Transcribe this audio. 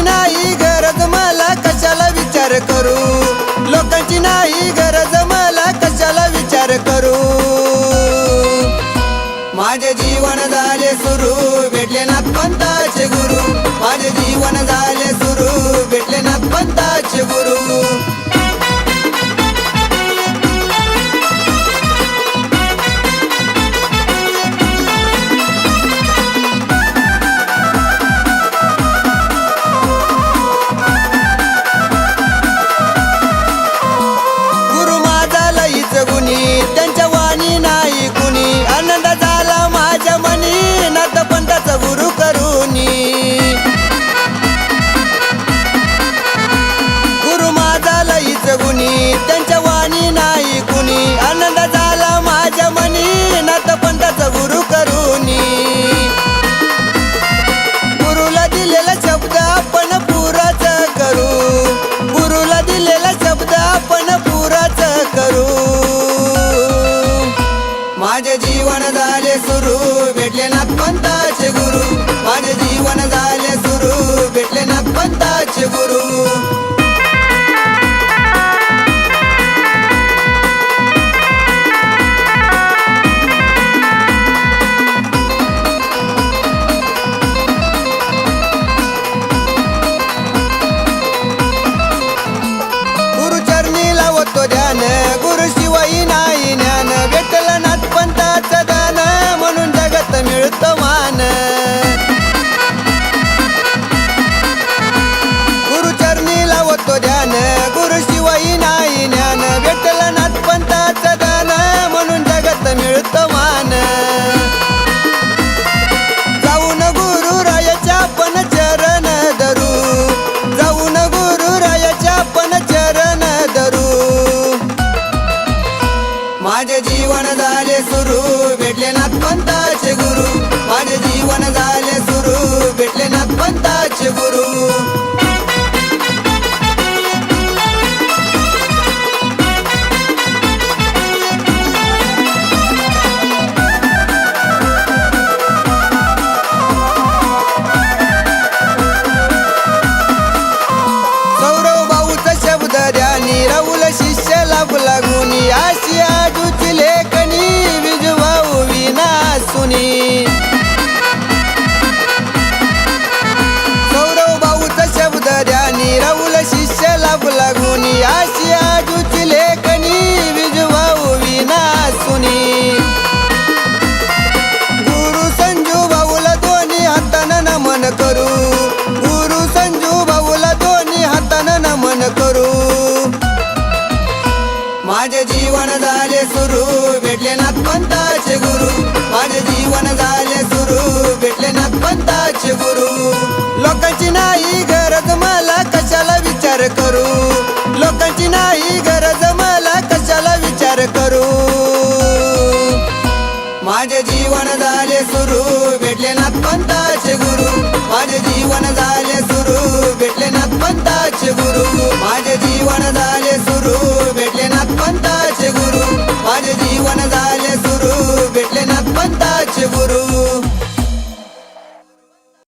नाही गरज मला कशाला विचार करू, लोकांची नाही गरज मला कशाला विचार करू। माझे जीवन झाले सुरू, भेटले नाथपंथाचे गुरु, माझे जीवन झाले सुरू, भेटले नाथपंथाचे गुरु। त्यांच्या वाणी नाही कुणी, आनंद झाला माझ्या मनी नाथपंथाचा गुरु करूनी। गुरु माझा लईच गुणी, त्यांच्या वाणी नाही कुणी, आनंद झाला माझ्या मनी नाथपंथाचा गुरु करूनी। गुरुला दिलेला शब्द आपण पुराच करू, गुरुला दिलेला शब्द आपण पुराच करू। माझे जीवन झाले सुरू, भेटले नाथपंथाचे गुरु, माझे जीवन झाले सुरू, भेटले नाथपंथाचे गुरु। गुरुचरणी लावतो ध्यान, गुरुशिवाय नाही ज्ञान, भेटलं नाथपंथाचं दान म्हणून जगत मिळतं मान। गुरुचरणी लावतो ध्यान, गुरुशिवाय नाही ज्ञान, भेटलं नाथपंथाचं दान म्हणून जगत मिळतं मान। जाऊन गुरुरायाच्या आपण चरण धरू, जाऊन गुरुरायाच्या आपण चरण धरू। माझे जीवन झाले सुरू, भेटले नाथपंथाचे गुरु, माझे जीवन झाले सुरू, भेटले नाथपंथाचे गुरु। सौरव भाऊचा शब्द ध्यानी, राहुल शिष्य लाभ लागुनी, आशिया जुची लेखनी विजवाऊ विना सुनी। सौरव भाऊचा शब्द ध्यानी, राहुल शिष्य लाभ लागुनी, आशिया जुची लेखनी विजवाऊ विना सुनी। गुरु संजू भाऊला दोन्ही हातानं नमन करू, गुरु संजू भाऊला दोन्ही हातानं नमन करू। माझे जीवन झाले सुरू, भेटले नाथपंथाचे गुरु, माझे जीवन झाले सुरू, भेटले नाथपंथाचे गुरु। लोकांची नाही गरज मला कशाला विचार करू, लोकांची नाही गरज मला कशाला विचार करू। माझे जीवन झाले सुरू,